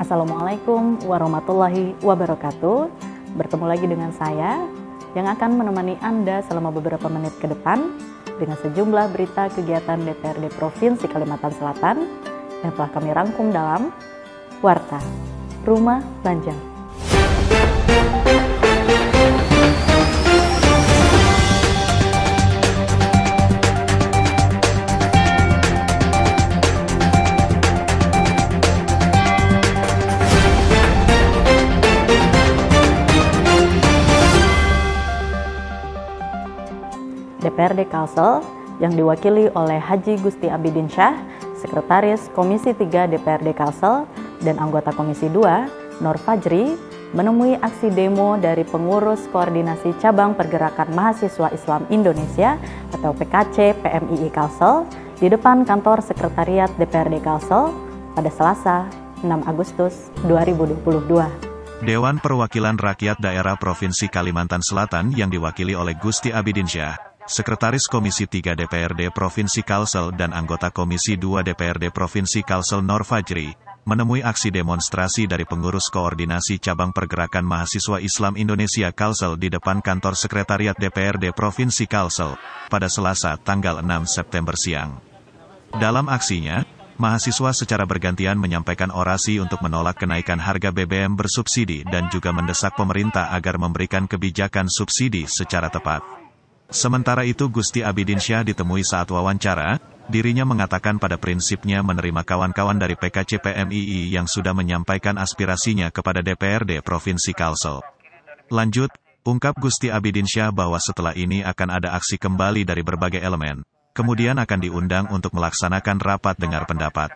Assalamualaikum warahmatullahi wabarakatuh. Bertemu lagi dengan saya yang akan menemani Anda selama beberapa menit ke depan dengan sejumlah berita kegiatan DPRD Provinsi Kalimantan Selatan yang telah kami rangkum dalam Warta Rumah Banjang. DPRD Kalsel yang diwakili oleh Haji Gusti Abidinsyah, Sekretaris Komisi 3 DPRD Kalsel dan anggota Komisi 2, Nur Fajri, menemui aksi demo dari pengurus Koordinasi Cabang Pergerakan Mahasiswa Islam Indonesia atau PKC PMII Kalsel di depan kantor Sekretariat DPRD Kalsel pada Selasa 6 Agustus 2022. Dewan Perwakilan Rakyat Daerah Provinsi Kalimantan Selatan yang diwakili oleh Gusti Abidinsyah, Sekretaris Komisi 3 DPRD Provinsi Kalsel dan anggota Komisi 2 DPRD Provinsi Kalsel Nur Fajri, menemui aksi demonstrasi dari pengurus Koordinasi Cabang Pergerakan Mahasiswa Islam Indonesia Kalsel di depan kantor Sekretariat DPRD Provinsi Kalsel, pada Selasa tanggal 6 September siang. Dalam aksinya, mahasiswa secara bergantian menyampaikan orasi untuk menolak kenaikan harga BBM bersubsidi dan juga mendesak pemerintah agar memberikan kebijakan subsidi secara tepat. Sementara itu Gusti Abidinsyah ditemui saat wawancara, dirinya mengatakan pada prinsipnya menerima kawan-kawan dari PKC PMII yang sudah menyampaikan aspirasinya kepada DPRD Provinsi Kalsel. Lanjut, ungkap Gusti Abidinsyah bahwa setelah ini akan ada aksi kembali dari berbagai elemen, kemudian akan diundang untuk melaksanakan rapat dengar pendapat.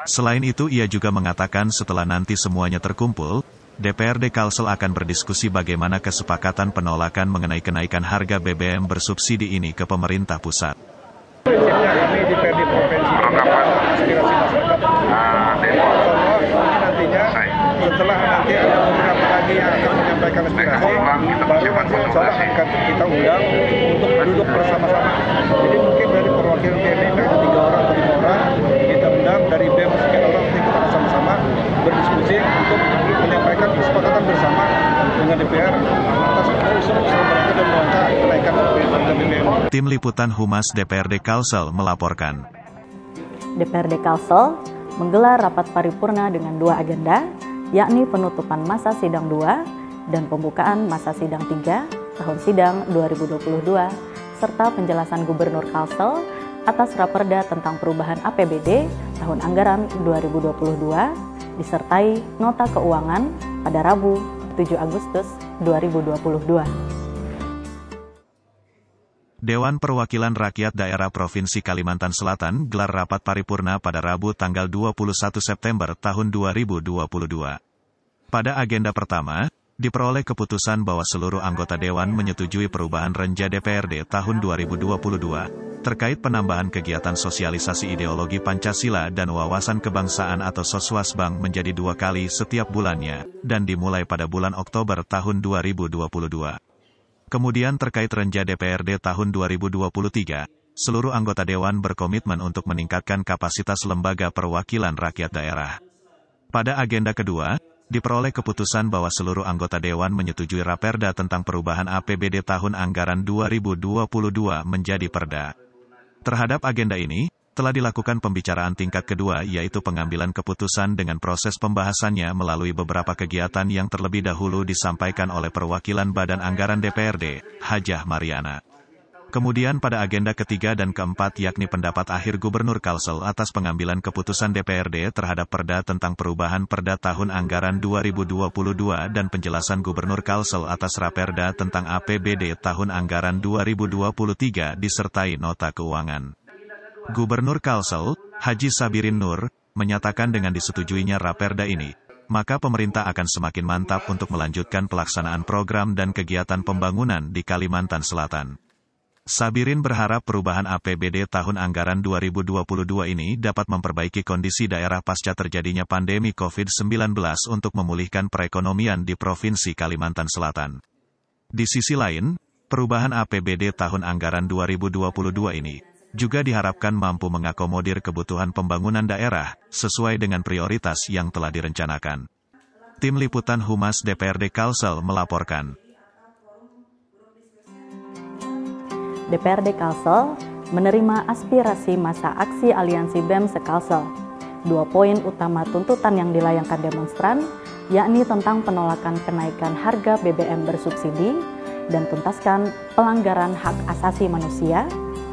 Selain itu ia juga mengatakan setelah nanti semuanya terkumpul, DPRD Kalsel akan berdiskusi bagaimana kesepakatan penolakan mengenai kenaikan harga BBM bersubsidi ini ke pemerintah pusat. Kami di DPRD Provinsi aspirasi masyarakat nantinya setelah nanti ada beberapa lagi yang akan menyampaikan aspirasi, baru nanti insya Allah akan kita undang untuk duduk bersama-sama. Jadi mungkin dari perwakilan TNI ada 3 orang atau 5 orang, kita undang dari BEM sekian orang, nanti kita akan sama-sama berdiskusi untuk menyampaikan kesepakatan bersama dengan DPR atas usul mereka dan melangkah kenaikan harga BBM. Tim Liputan Humas DPRD Kalsel melaporkan. DPRD Kalsel menggelar rapat paripurna dengan 2 agenda, yakni penutupan masa sidang 2 dan pembukaan masa sidang 3 tahun sidang 2022, serta penjelasan Gubernur Kalsel atas Raperda tentang perubahan APBD tahun anggaran 2022, disertai nota keuangan pada Rabu 7 Agustus 2022. Dewan Perwakilan Rakyat Daerah Provinsi Kalimantan Selatan gelar rapat paripurna pada Rabu tanggal 21 September tahun 2022. Pada agenda pertama, diperoleh keputusan bahwa seluruh anggota Dewan menyetujui perubahan renja DPRD tahun 2022, terkait penambahan kegiatan sosialisasi ideologi Pancasila dan wawasan kebangsaan atau Soswasbang menjadi 2 kali setiap bulannya, dan dimulai pada bulan Oktober tahun 2022. Kemudian terkait renja DPRD tahun 2023, seluruh anggota Dewan berkomitmen untuk meningkatkan kapasitas lembaga perwakilan rakyat daerah. Pada agenda kedua, diperoleh keputusan bahwa seluruh anggota Dewan menyetujui Raperda tentang perubahan APBD tahun anggaran 2022 menjadi Perda. Terhadap agenda ini, telah dilakukan pembicaraan tingkat kedua yaitu pengambilan keputusan dengan proses pembahasannya melalui beberapa kegiatan yang terlebih dahulu disampaikan oleh perwakilan Badan Anggaran DPRD, Hajah Mariana. Kemudian pada agenda ketiga dan keempat yakni pendapat akhir Gubernur Kalsel atas pengambilan keputusan DPRD terhadap Perda tentang perubahan Perda tahun anggaran 2022 dan penjelasan Gubernur Kalsel atas Raperda tentang APBD tahun anggaran 2023 disertai nota keuangan. Gubernur Kalsel, Haji Sabirin Nur, menyatakan dengan disetujuinya Raperda ini, maka pemerintah akan semakin mantap untuk melanjutkan pelaksanaan program dan kegiatan pembangunan di Kalimantan Selatan. Sabirin berharap perubahan APBD tahun anggaran 2022 ini dapat memperbaiki kondisi daerah pasca terjadinya pandemi COVID-19 untuk memulihkan perekonomian di Provinsi Kalimantan Selatan. Di sisi lain, perubahan APBD tahun anggaran 2022 ini juga diharapkan mampu mengakomodir kebutuhan pembangunan daerah sesuai dengan prioritas yang telah direncanakan. Tim Liputan Humas DPRD Kalsel melaporkan. DPRD Kalsel menerima aspirasi masa aksi Aliansi BEM se-Kalsel. 2 poin utama tuntutan yang dilayangkan demonstran, yakni tentang penolakan kenaikan harga BBM bersubsidi dan tuntaskan pelanggaran hak asasi manusia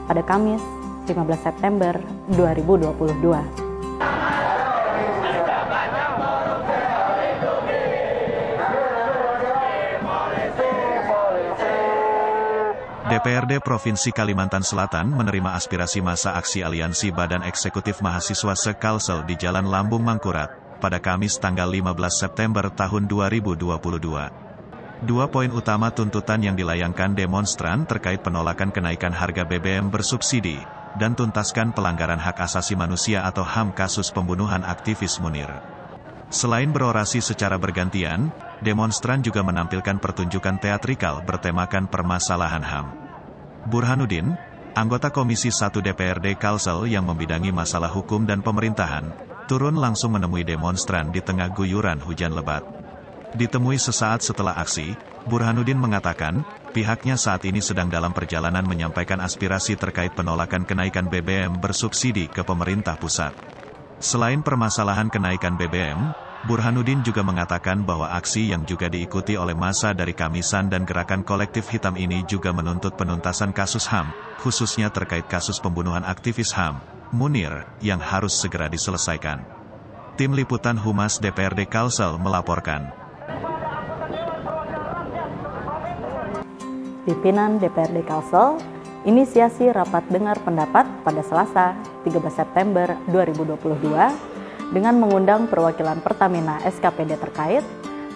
pada Kamis 15 September 2022. DPRD Provinsi Kalimantan Selatan menerima aspirasi masa aksi Aliansi Badan Eksekutif Mahasiswa se-Kalsel di Jalan Lambung Mangkurat pada Kamis tanggal 15 September tahun 2022. 2 poin utama tuntutan yang dilayangkan demonstran terkait penolakan kenaikan harga BBM bersubsidi dan tuntaskan pelanggaran hak asasi manusia atau HAM kasus pembunuhan aktivis Munir. Selain berorasi secara bergantian, demonstran juga menampilkan pertunjukan teatrikal bertemakan permasalahan HAM. Burhanuddin, anggota Komisi 1 DPRD Kalsel yang membidangi masalah hukum dan pemerintahan, turun langsung menemui demonstran di tengah guyuran hujan lebat. Ditemui sesaat setelah aksi, Burhanuddin mengatakan, pihaknya saat ini sedang dalam perjalanan menyampaikan aspirasi terkait penolakan kenaikan BBM bersubsidi ke pemerintah pusat. Selain permasalahan kenaikan BBM, Burhanuddin juga mengatakan bahwa aksi yang juga diikuti oleh massa dari Kamisan dan Gerakan Kolektif Hitam ini juga menuntut penuntasan kasus HAM, khususnya terkait kasus pembunuhan aktivis HAM, Munir, yang harus segera diselesaikan. Tim Liputan Humas DPRD Kalsel melaporkan. Pimpinan DPRD Kalsel inisiasi rapat dengar pendapat pada Selasa 13 September 2022 dengan mengundang perwakilan Pertamina SKPD terkait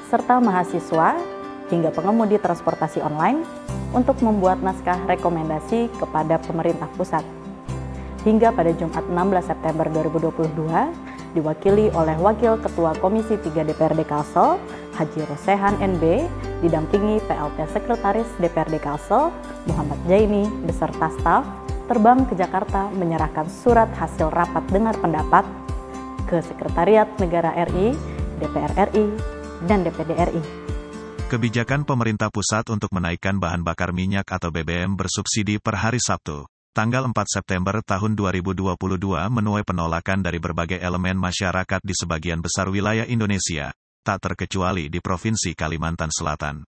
serta mahasiswa hingga pengemudi transportasi online untuk membuat naskah rekomendasi kepada pemerintah pusat. Hingga pada Jumat 16 September 2022 diwakili oleh Wakil Ketua Komisi 3 DPRD Kalsel, Haji Rosehan NB, didampingi PLT Sekretaris DPRD Kalsel, Muhammad Jaini, beserta staf, terbang ke Jakarta menyerahkan surat hasil rapat dengar pendapat ke Sekretariat Negara RI, DPR RI, dan DPD RI. Kebijakan pemerintah pusat untuk menaikkan bahan bakar minyak atau BBM bersubsidi per hari Sabtu, tanggal 4 September tahun 2022 menuai penolakan dari berbagai elemen masyarakat di sebagian besar wilayah Indonesia, tak terkecuali di Provinsi Kalimantan Selatan.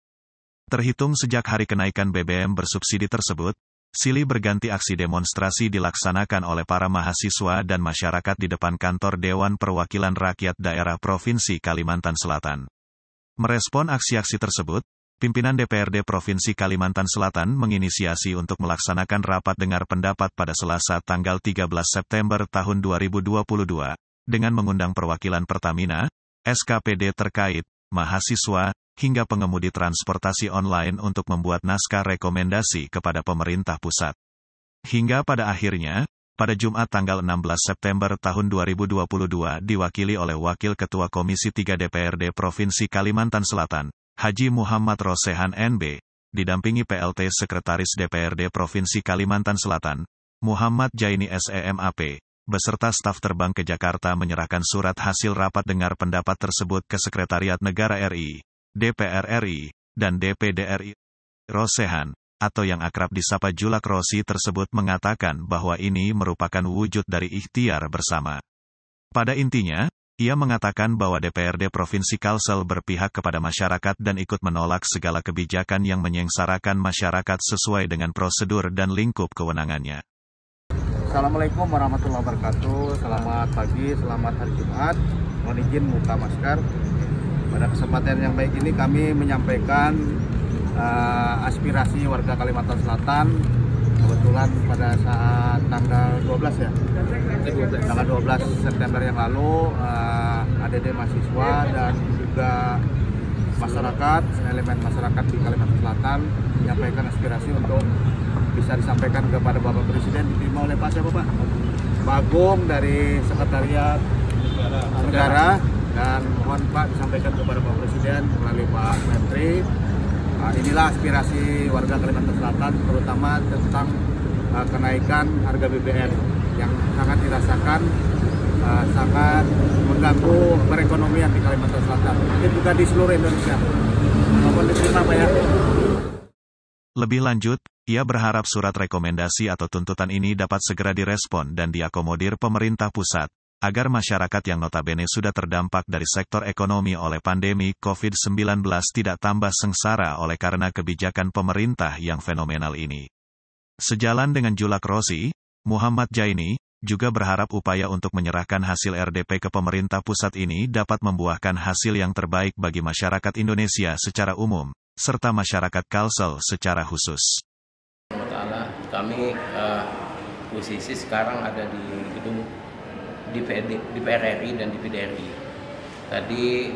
Terhitung sejak hari kenaikan BBM bersubsidi tersebut, silih berganti aksi demonstrasi dilaksanakan oleh para mahasiswa dan masyarakat di depan kantor Dewan Perwakilan Rakyat Daerah Provinsi Kalimantan Selatan. Merespon aksi-aksi tersebut, pimpinan DPRD Provinsi Kalimantan Selatan menginisiasi untuk melaksanakan rapat dengar pendapat pada Selasa tanggal 13 September tahun 2022, dengan mengundang perwakilan Pertamina, SKPD terkait, mahasiswa, hingga pengemudi transportasi online untuk membuat naskah rekomendasi kepada pemerintah pusat. Hingga pada akhirnya, pada Jumat tanggal 16 September tahun 2022 diwakili oleh Wakil Ketua Komisi 3 DPRD Provinsi Kalimantan Selatan, Haji Muhammad Rosehan NB, didampingi PLT Sekretaris DPRD Provinsi Kalimantan Selatan, Muhammad Jaini SEMAP, beserta staf terbang ke Jakarta menyerahkan surat hasil rapat dengar pendapat tersebut ke Sekretariat Negara RI, DPR RI, dan DPD RI. Rosehan, atau yang akrab disapa Julak Rosi tersebut mengatakan bahwa ini merupakan wujud dari ikhtiar bersama. Pada intinya, ia mengatakan bahwa DPRD Provinsi Kalsel berpihak kepada masyarakat dan ikut menolak segala kebijakan yang menyengsarakan masyarakat sesuai dengan prosedur dan lingkup kewenangannya. Assalamualaikum warahmatullahi wabarakatuh. Selamat pagi, selamat hari Jumat. Mohon izin buka masker. Pada kesempatan yang baik ini kami menyampaikan aspirasi warga Kalimantan Selatan. Kebetulan pada saat tanggal 12 ya, tanggal 12 September yang lalu, ADD mahasiswa dan juga masyarakat, elemen masyarakat di Kalimantan Selatan menyampaikan aspirasi untuk bisa disampaikan kepada Bapak Presiden, diterima oleh Pak siapa Pak? Pak Agung dari Sekretariat Negara, dan mohon Pak disampaikan kepada Bapak Presiden melalui Pak Menteri. Inilah aspirasi warga Kalimantan Selatan, terutama tentang kenaikan harga BBM yang sangat dirasakan, sangat mengganggu perekonomian di Kalimantan Selatan, mungkin juga di seluruh Indonesia. Mohon diterima Pak ya. Lebih lanjut, ia berharap surat rekomendasi atau tuntutan ini dapat segera direspon dan diakomodir pemerintah pusat, agar masyarakat yang notabene sudah terdampak dari sektor ekonomi oleh pandemi COVID-19 tidak tambah sengsara oleh karena kebijakan pemerintah yang fenomenal ini. Sejalan dengan Julak Rosi, Muhammad Jaini juga berharap upaya untuk menyerahkan hasil RDP ke pemerintah pusat ini dapat membuahkan hasil yang terbaik bagi masyarakat Indonesia secara umum, serta masyarakat Kalsel secara khusus. Kami posisi sekarang ada di gedung DPR RI dan DPD RI. Tadi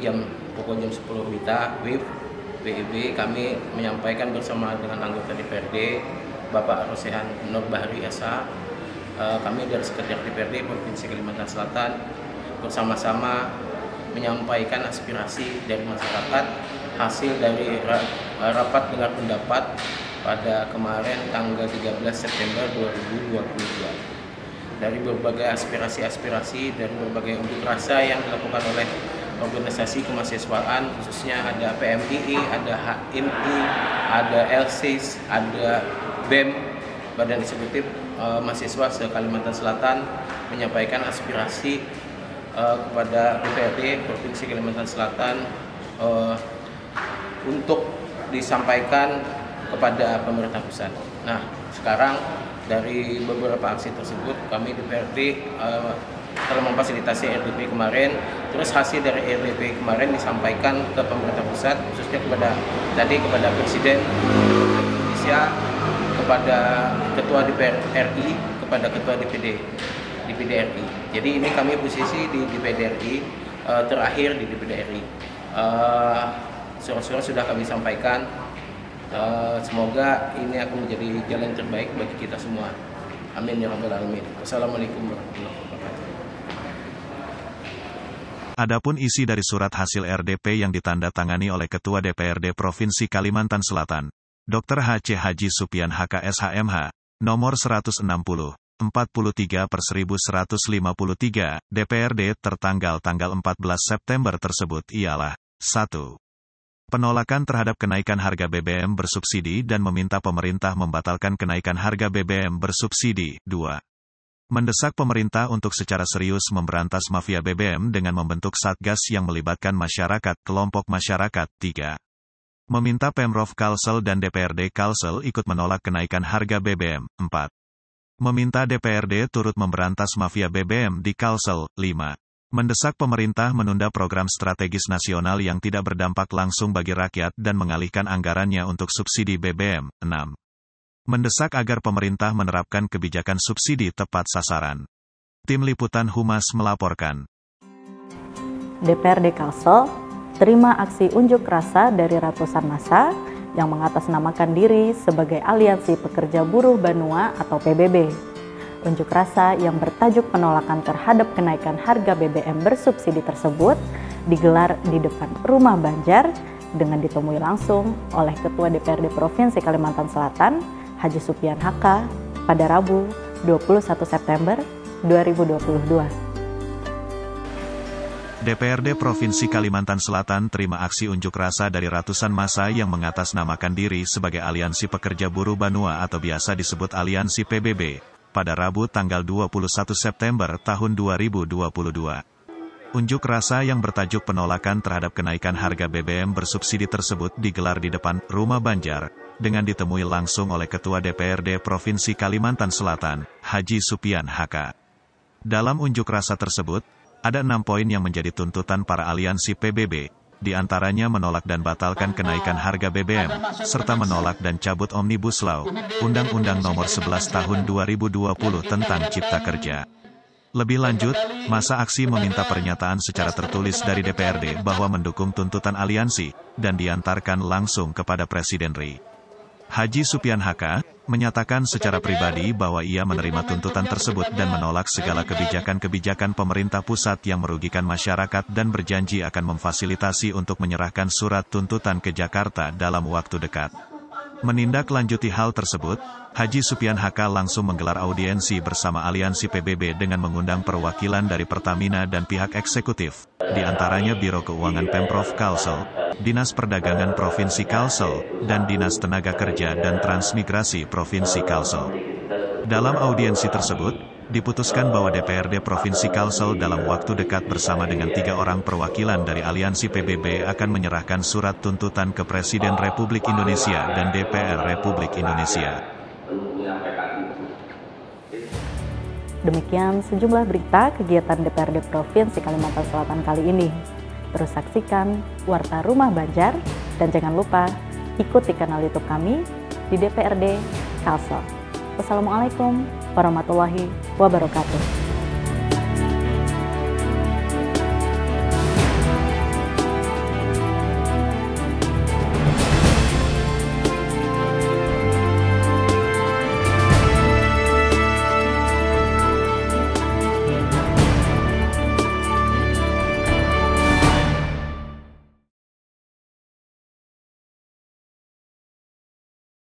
pukul jam 10 WIB kami menyampaikan bersama dengan anggota DPRD Bapak Rosehan Nur Bahri Esa, kami dari Sekretariat DPRD Provinsi Kalimantan Selatan bersama-sama menyampaikan aspirasi dari masyarakat hasil dari rapat dengar pendapat pada kemarin tanggal 13 September 2022. Dari berbagai aspirasi-aspirasi dan berbagai unjuk rasa yang dilakukan oleh organisasi kemahasiswaan, khususnya ada PMII, ada HMI, ada LSIS, ada BEM, Badan Eksekutif Mahasiswa se-Kalimantan Selatan, menyampaikan aspirasi kepada DPRD Provinsi Kalimantan Selatan untuk disampaikan kepada pemerintah pusat. Nah, sekarang dari beberapa aksi tersebut kami DPRD telah memfasilitasi RDP kemarin, terus hasil dari RDP kemarin disampaikan ke pemerintah pusat, khususnya kepada Presiden Indonesia, kepada Ketua DPR RI, kepada Ketua DPD RI. Jadi ini kami posisi di DPD RI, terakhir di DPD RI. Surat-surat sudah kami sampaikan. Semoga ini akan menjadi jalan terbaik bagi kita semua. Amin ya rabbal alamin. Wassalamualaikum warahmatullahi wabarakatuh. Adapun isi dari surat hasil RDP yang ditandatangani oleh Ketua DPRD Provinsi Kalimantan Selatan, Dr. H.C. Haji Supian HK SHMH, nomor 160, 43/1153, DPRD tertanggal 14 September tersebut ialah 1. Penolakan terhadap kenaikan harga BBM bersubsidi dan meminta pemerintah membatalkan kenaikan harga BBM bersubsidi. 2. Mendesak pemerintah untuk secara serius memberantas mafia BBM dengan membentuk satgas yang melibatkan masyarakat, kelompok masyarakat. 3. Meminta Pemprov Kalsel dan DPRD Kalsel ikut menolak kenaikan harga BBM. 4. Meminta DPRD turut memberantas mafia BBM di Kalsel. 5. Mendesak pemerintah menunda program strategis nasional yang tidak berdampak langsung bagi rakyat dan mengalihkan anggarannya untuk subsidi BBM. 6. Mendesak agar pemerintah menerapkan kebijakan subsidi tepat sasaran. Tim Liputan Humas melaporkan. DPRD Kalsel terima aksi unjuk rasa dari ratusan massa yang mengatasnamakan diri sebagai Aliansi Pekerja Buruh Banua atau PBB. Unjuk rasa yang bertajuk penolakan terhadap kenaikan harga BBM bersubsidi tersebut digelar di depan Rumah Banjar dengan ditemui langsung oleh Ketua DPRD Provinsi Kalimantan Selatan, Haji Supian HK, pada Rabu 21 September 2022. DPRD Provinsi Kalimantan Selatan terima aksi unjuk rasa dari ratusan massa yang mengatasnamakan diri sebagai Aliansi Pekerja Buruh Banua atau biasa disebut Aliansi PBB, pada Rabu tanggal 21 September tahun 2022. Unjuk rasa yang bertajuk penolakan terhadap kenaikan harga BBM bersubsidi tersebut digelar di depan Rumah Banjar, dengan ditemui langsung oleh Ketua DPRD Provinsi Kalimantan Selatan, Haji Supian HK. Dalam unjuk rasa tersebut, ada 6 poin yang menjadi tuntutan para aliansi PBB, di antaranya menolak dan batalkan kenaikan harga BBM, serta menolak dan cabut Omnibus Law, Undang-Undang Nomor 11 Tahun 2020 tentang Cipta Kerja. Lebih lanjut, massa aksi meminta pernyataan secara tertulis dari DPRD bahwa mendukung tuntutan aliansi, dan diantarkan langsung kepada Presiden RI. Haji Supian HK menyatakan secara pribadi bahwa ia menerima tuntutan tersebut dan menolak segala kebijakan-kebijakan pemerintah pusat yang merugikan masyarakat dan berjanji akan memfasilitasi untuk menyerahkan surat tuntutan ke Jakarta dalam waktu dekat. Menindaklanjuti hal tersebut, Haji Supian HK langsung menggelar audiensi bersama Aliansi PBB dengan mengundang perwakilan dari Pertamina dan pihak eksekutif, di antaranya Biro Keuangan Pemprov Kalsel, Dinas Perdagangan Provinsi Kalsel, dan Dinas Tenaga Kerja dan Transmigrasi Provinsi Kalsel. Dalam audiensi tersebut, diputuskan bahwa DPRD Provinsi Kalsel dalam waktu dekat bersama dengan 3 orang perwakilan dari Aliansi PBB akan menyerahkan surat tuntutan ke Presiden Republik Indonesia dan DPR Republik Indonesia. Demikian sejumlah berita kegiatan DPRD Provinsi Kalimantan Selatan kali ini. Terus saksikan Warta Rumah Banjar dan jangan lupa ikuti kanal YouTube kami di DPRD Kalsel. Wassalamualaikum warahmatullahi wabarakatuh.